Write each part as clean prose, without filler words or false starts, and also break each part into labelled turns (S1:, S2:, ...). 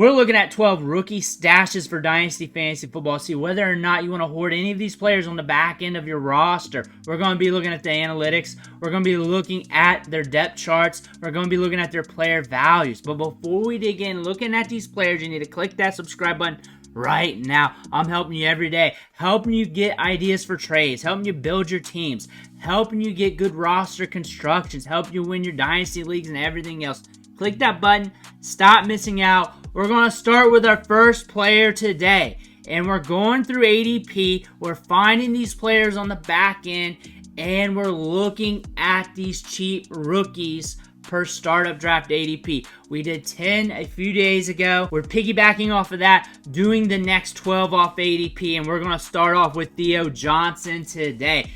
S1: We're looking at 12 rookie stashes for Dynasty Fantasy Football. See whether or not you want to hoard any of these players on the back end of your roster. We're going to be looking at the analytics. We're going to be looking at their depth charts. We're going to be looking at their player values. But before we dig in, looking at these players, you need to click that subscribe button right now. I'm helping you every day, helping you get ideas for trades, helping you build your teams, helping you get good roster constructions, helping you win your Dynasty leagues and everything else. Click that button. Stop missing out. We're going to start with our first player today. And we're going through ADP. We're finding these players on the back end. And we're looking at these cheap rookies per startup draft ADP. We did 10 a few days ago. We're piggybacking off of that, doing the next 12 off ADP. And we're going to start off with Theo Johnson today.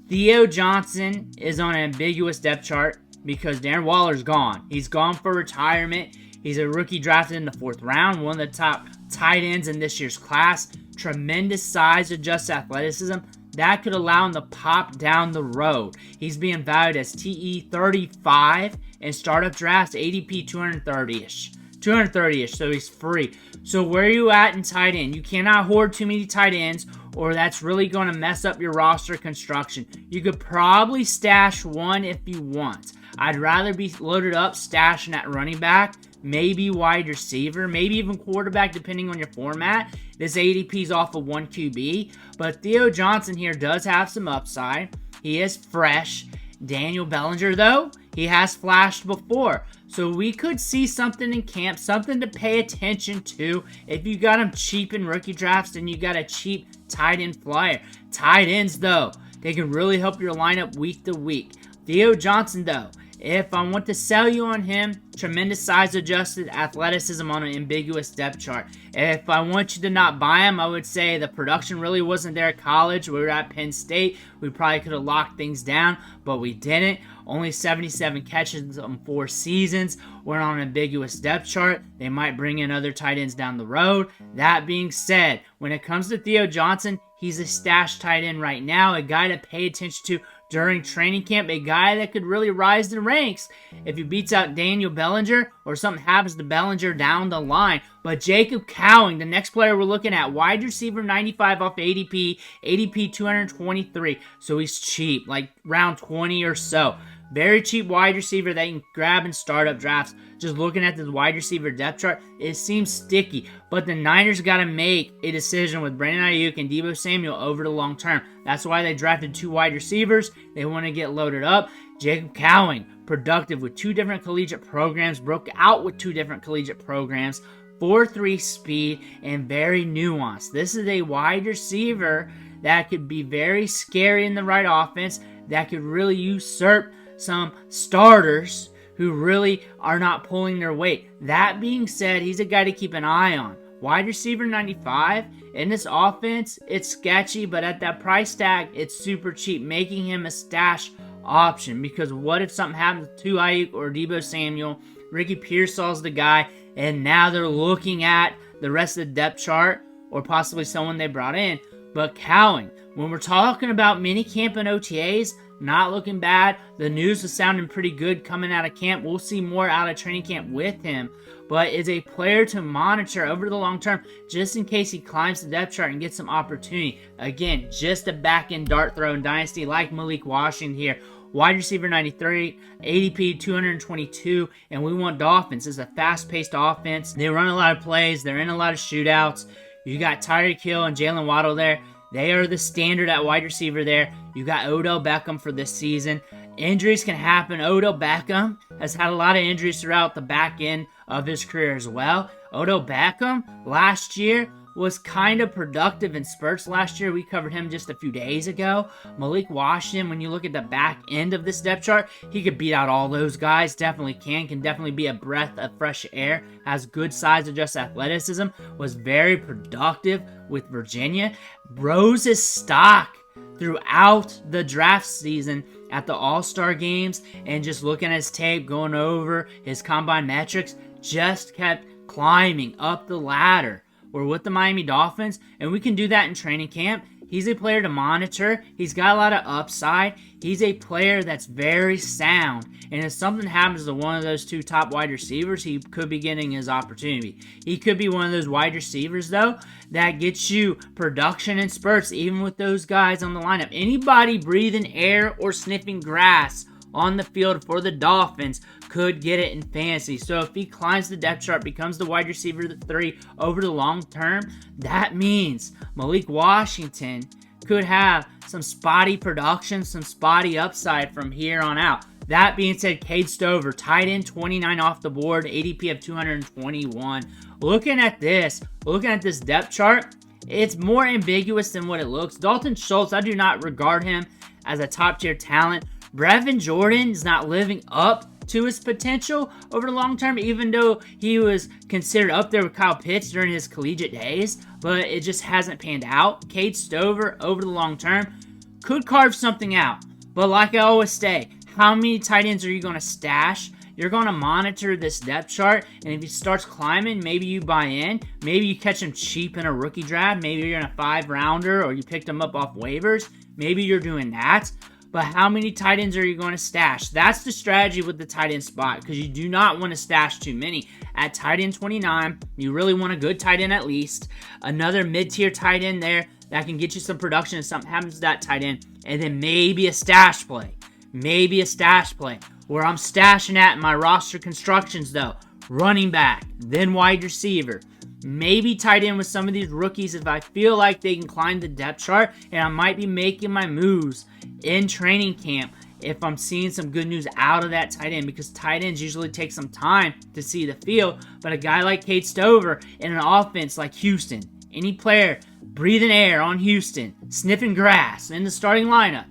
S1: Theo Johnson is on an ambiguous depth chart because Darren Waller's gone. He's gone for retirement. He's a rookie drafted in the 4th round, one of the top tight ends in this year's class. Tremendous size, adjusted athleticism. That could allow him to pop down the road. He's being valued as TE 35 in startup drafts, ADP 230-ish. 230-ish, so he's free. So where are you at in tight end? You cannot hoard too many tight ends, or that's really going to mess up your roster construction. You could probably stash one if you want. I'd rather be loaded up stashing at running back, maybe wide receiver, maybe even quarterback depending on your format. This ADP is off of 1 QB, but Theo Johnson here does have some upside. He is fresh. Daniel Bellinger, though, he has flashed before. So we could see something in camp, something to pay attention to. If you got him cheap in rookie drafts, then you got a cheap tight end flyer. Tight ends, though, they can really help your lineup week to week. Theo Johnson, though, if I want to sell you on him, tremendous size adjusted athleticism on an ambiguous depth chart. If I want you to not buy him, I would say the production really wasn't there at college. We were at Penn State. We probably could have locked things down, but we didn't. Only 77 catches in 4 seasons. We're on an ambiguous depth chart. They might bring in other tight ends down the road. That being said, when it comes to Theo Johnson, he's a stash tight end right now, a guy to pay attention to during training camp, a guy that could really rise the ranks if he beats out Daniel Bellinger or something happens to Bellinger down the line. But Jacob Cowing, the next player we're looking at, wide receiver 95 off ADP, ADP 223. So he's cheap, like round 20 or so. Very cheap wide receiver that you can grab in startup drafts. Just looking at the wide receiver depth chart, it seems sticky. But the Niners got to make a decision with Brandon Ayuk and Deebo Samuel over the long term. That's why they drafted 2 wide receivers. They want to get loaded up. Jacob Cowing, productive with 2 different collegiate programs, broke out with 2 different collegiate programs, 4.3 speed, and very nuanced. This is a wide receiver that could be very scary in the right offense, that could really usurp some starters who really are not pulling their weight. That being said, he's a guy to keep an eye on. Wide receiver 95, in this offense, it's sketchy, but at that price tag, it's super cheap, making him a stash option. Because what if something happens to Ayuk or Deebo Samuel? Ricky Pearsall's the guy, and now they're looking at the rest of the depth chart, or possibly someone they brought in. But Cowing, when we're talking about minicamp and OTAs, not looking bad. The news was sounding pretty good coming out of camp. We'll see more out of training camp with him. But is a player to monitor over the long term just in case he climbs the depth chart and gets some opportunity. Again, just a back-end dart throw in Dynasty like Malik Washington here. Wide receiver 93, ADP 222, and we want Dolphins. It's a fast-paced offense. They run a lot of plays. They're in a lot of shootouts. You got Tyreek Hill and Jalen Waddle there. They are the standard at wide receiver there. You got Odell Beckham for this season. Injuries can happen. Odell Beckham has had a lot of injuries throughout the back end of his career as well. Odell Beckham last year was kind of productive in spurts last year. We covered him just a few days ago. Malik Washington, when you look at the back end of this depth chart, he could beat out all those guys. Definitely can definitely be a breath of fresh air. Has good size adjusted athleticism. Was very productive with Virginia. Rose his stock throughout the draft season at the All-Star games, and just looking at his tape, going over his combine metrics, just kept climbing up the ladder. We're with the Miami Dolphins, and we can do that in training camp. He's a player to monitor. He's got a lot of upside. He's a player that's very sound, and if something happens to one of those two top wide receivers, he could be getting his opportunity. He could be one of those wide receivers, though, that gets you production and spurts, even with those guys on the lineup. Anybody breathing air or sniffing grass on the field for the Dolphins could get it in fantasy. So if he climbs the depth chart, becomes the wide receiver 3 over the long term, that means Malik Washington could have some spotty production, some spotty upside from here on out. That being said, Cade Stover, tight end 29 off the board, ADP of 221. Looking at this depth chart, it's more ambiguous than what it looks. Dalton Schultz, I do not regard him as a top tier talent. Brevin Jordan is not living up to his potential over the long term, even though he was considered up there with Kyle Pitts during his collegiate days, but it just hasn't panned out. Cade Stover, over the long term, could carve something out. But like I always say, how many tight ends are you going to stash? You're going to monitor this depth chart, and if he starts climbing, maybe you buy in. Maybe you catch him cheap in a rookie draft. Maybe you're in a 5-rounder, or you picked him up off waivers. Maybe you're doing that. But how many tight ends are you going to stash? That's the strategy with the tight end spot, because you do not want to stash too many. At tight end 29, you really want a good tight end at least. Another mid-tier tight end there that can get you some production if something happens to that tight end. And then maybe a stash play. Maybe a stash play. Where I'm stashing at in my roster constructions, though. Running back, then wide receiver. Maybe tight end with some of these rookies if I feel like they can climb the depth chart, and I might be making my moves in training camp if I'm seeing some good news out of that tight end, because tight ends usually take some time to see the field. But a guy like Cade Stover in an offense like Houston, any player breathing air on Houston, sniffing grass in the starting lineup,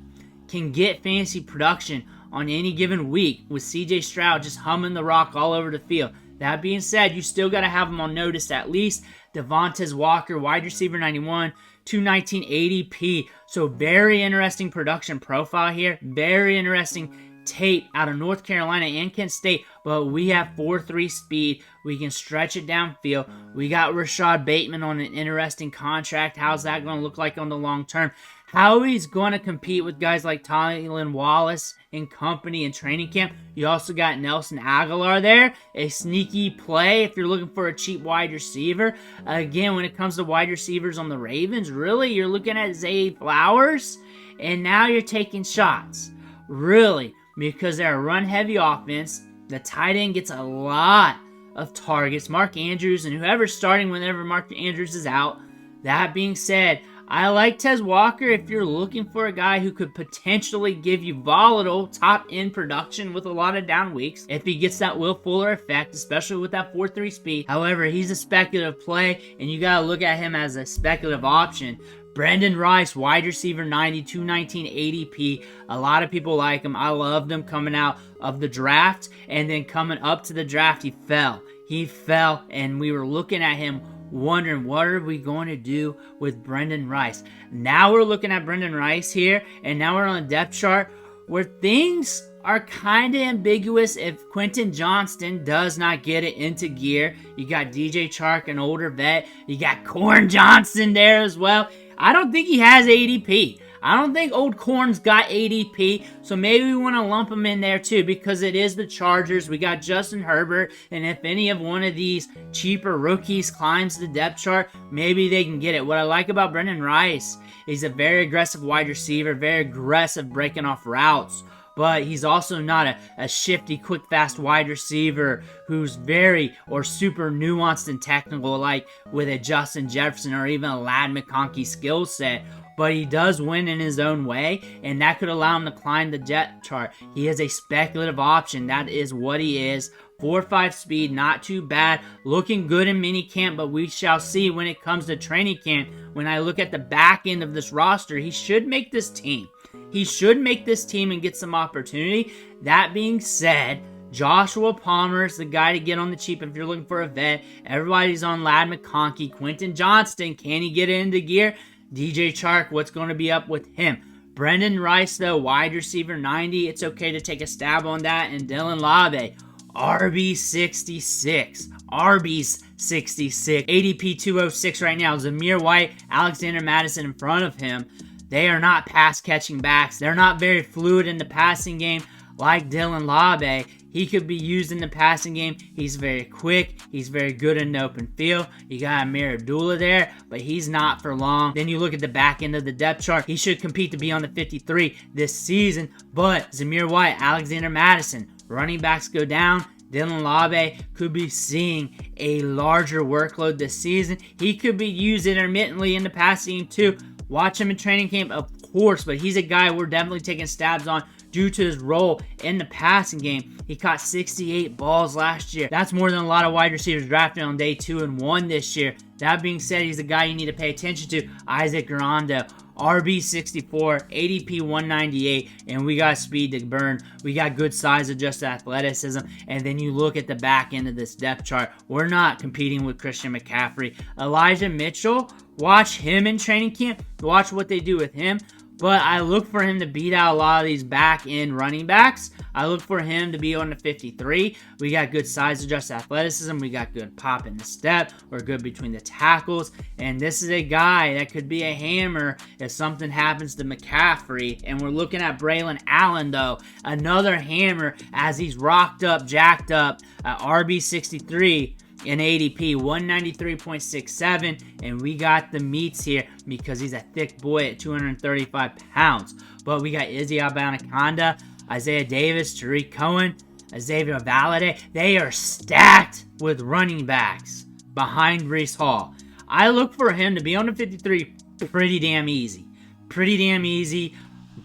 S1: can get fantasy production on any given week with CJ Stroud just humming the rock all over the field. That being said, you still got to have him on notice at least. Devontae Walker, wide receiver 91, 219 ADP. So very interesting production profile here. Very interesting tape out of North Carolina and Kent State. But we have 4.3 speed. We can stretch it downfield. We got Rashad Bateman on an interesting contract. How's that going to look like on the long term? How he's going to compete with guys like Tylan Wallace and company in training camp. You also got Nelson Aguilar there, a sneaky play if you're looking for a cheap wide receiver. Again, when it comes to wide receivers on the Ravens, really, you're looking at Zay Flowers, and now you're taking shots. Really, because they're a run-heavy offense. The tight end gets a lot of targets. Mark Andrews and whoever's starting whenever Mark Andrews is out. That being said, I like Tez Walker if you're looking for a guy who could potentially give you volatile top-end production with a lot of down weeks if he gets that Will Fuller effect, especially with that 4.3 speed. However, he's a speculative play, and you got to look at him as a speculative option. Brendan Rice, wide receiver 90, 219 ADP. A lot of people like him. I loved him coming out of the draft, and then coming up to the draft, he fell. He fell, and we were looking at him wondering, what are we going to do with Brendan Rice? Now we're looking at Brendan Rice here, and now we're on a depth chart where things are kind of ambiguous if Quentin Johnston does not get it into gear. You got DJ Chark, an older vet. You got Corn Johnson there as well. I don't think he has ADP. I don't think old Corn's got ADP, so maybe we want to lump him in there too, because it is the Chargers. We got Justin Herbert, and if any of one of these cheaper rookies climbs the depth chart, maybe they can get it. What I like about Brendan Rice, he's a very aggressive wide receiver, very aggressive breaking off routes, but he's also not a shifty, quick, fast wide receiver who's very or super nuanced and technical, like with a Justin Jefferson or even a Ladd McConkey skill set. But he does win in his own way, and that could allow him to climb the depth chart. He is a speculative option. That is what he is. 4.5 speed, not too bad. Looking good in minicamp, but we shall see when it comes to training camp. When I look at the back end of this roster, he should make this team. He should make this team and get some opportunity. That being said, Joshua Palmer is the guy to get on the cheap if you're looking for a vet. Everybody's on Ladd McConkey. Quentin Johnston, can he get it into gear? DJ Chark, what's going to be up with him? Brendan Rice, though, wide receiver 90. It's okay to take a stab on that. And Dylan Lave, RB66. Arby's 66. ADP 206 right now. Zamir White, Alexander Madison in front of him. They are not pass-catching backs. They're not very fluid in the passing game like Dylan Labe. He could be used in the passing game. He's very quick. He's very good in the open field. You got Amir Abdullah there, but he's not for long. Then you look at the back end of the depth chart. He should compete to be on the 53 this season, but Zamir White, Alexander Madison, running backs go down. Dylan Labe could be seeing a larger workload this season. He could be used intermittently in the passing game too. Watch him in training camp, of course, but he's a guy we're definitely taking stabs on due to his role in the passing game. He caught 68 balls last year. That's more than a lot of wide receivers drafted on day 2 and 1 this year. That being said, he's a guy you need to pay attention to. Isaac Garando, RB 64, ADP 198, and we got speed to burn. We got good size, adjusted athleticism, and then you look at the back end of this depth chart. We're not competing with Christian McCaffrey. Elijah Mitchell, watch him in training camp. Watch what they do with him. But I look for him to beat out a lot of these back-end running backs. I look for him to be on the 53. We got good size adjusted athleticism. We got good pop in the step. We're good between the tackles. And this is a guy that could be a hammer if something happens to McCaffrey. And we're looking at Braylon Allen, though. Another hammer as he's rocked up, jacked up at RB 63. In ADP, 193.67, and we got the meats here because he's a thick boy at 235 pounds. But we got Izzy Abanikanda, Isaiah Davis, Tariq Cohen, Xavier Valade. They are stacked with running backs behind Breece Hall. I look for him to be on the 53 pretty damn easy. Pretty damn easy.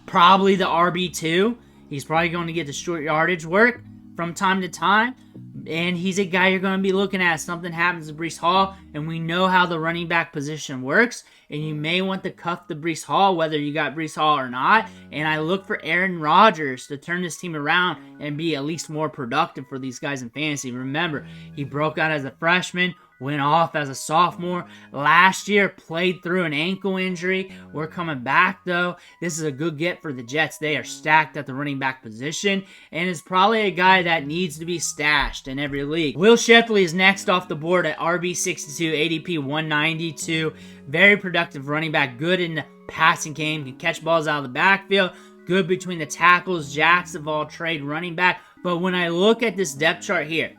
S1: Probably the RB2. He's probably going to get the short yardage work from time to time. And he's a guy you're going to be looking at if something happens to Breece Hall. And we know how the running back position works. And you may want to cuff the Breece Hall, whether you got Breece Hall or not. And I look for Aaron Rodgers to turn this team around and be at least more productive for these guys in fantasy. Remember, he broke out as a freshman, went off as a sophomore. Last year, played through an ankle injury. We're coming back, though. This is a good get for the Jets. They are stacked at the running back position, and is probably a guy that needs to be stashed in every league. Will Shipley is next off the board at RB 62, ADP 192. Very productive running back, good in the passing game, can catch balls out of the backfield, good between the tackles, jacks of all trade running back. But when I look at this depth chart here,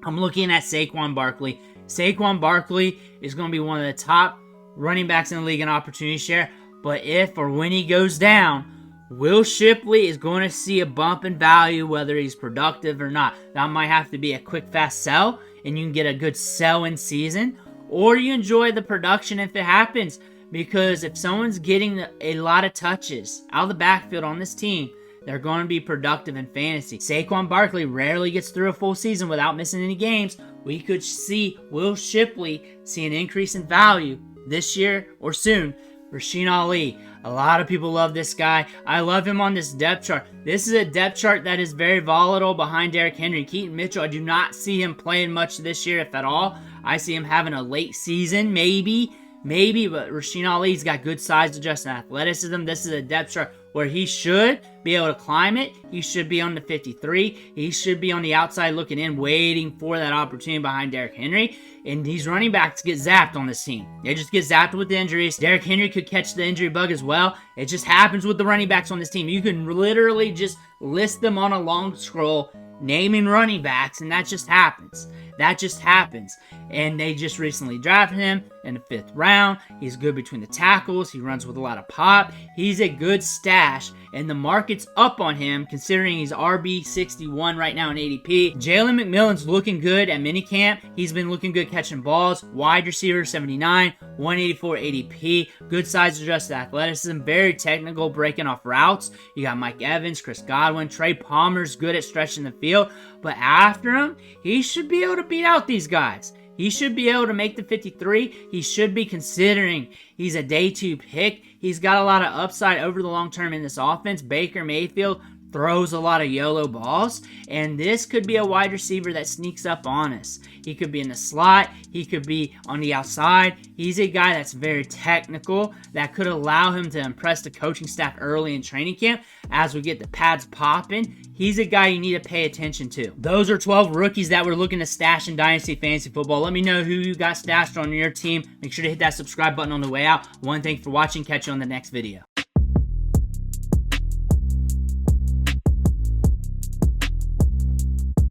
S1: I'm looking at Saquon Barkley. Saquon Barkley is going to be one of the top running backs in the league in opportunity share. But if or when he goes down, Will Shipley is going to see a bump in value whether he's productive or not. That might have to be a quick, fast sell, and you can get a good sell in season. Or you enjoy the production if it happens. Because if someone's getting a lot of touches out of the backfield on this team, they're going to be productive in fantasy. Saquon Barkley rarely gets through a full season without missing any games. We could see Will Shipley see an increase in value this year or soon. Rasheen Ali, a lot of people love this guy. I love him on this depth chart. This is a depth chart that is very volatile behind Derrick Henry. Keaton Mitchell, I do not see him playing much this year, if at all. I see him having a late season, maybe, but Rasheen Ali's got good size adjusted athleticism. This is a depth chart where he should be able to climb it. He should be on the 53. He should be on the outside looking in, waiting for that opportunity behind Derrick Henry. And these running backs get zapped on this team. They just get zapped with the injuries. Derrick Henry could catch the injury bug as well. It just happens with the running backs on this team. You can literally just list them on a long scroll, naming running backs, and that just happens. That just happens. And they just recently drafted him in the 5th round. He's good between the tackles. He runs with a lot of pop. He's a good stash, and the market's up on him considering he's RB 61 right now in ADP. Jalen McMillan's looking good at minicamp. He's been looking good catching balls. Wide receiver 79, 184 ADP. Good size adjusted athleticism. Very technical breaking off routes. You got Mike Evans, Chris Godwin. Trey Palmer's good at stretching the field. But after him, he should be able to beat out these guys. He should be able to make the 53. He should be considering he's a day 2 pick. He's got a lot of upside over the long term in this offense. Baker Mayfield, throws a lot of YOLO balls, and this could be a wide receiver that sneaks up on us. He could be in the slot, he could be on the outside. He's a guy that's very technical that could allow him to impress the coaching staff early in training camp as we get the pads popping. He's a guy you need to pay attention to. Those are 12 rookies that we're looking to stash in Dynasty Fantasy Football. Let me know who you got stashed on your team. Make sure to hit that subscribe button on the way out. One, thanks for watching. Catch you on the next video.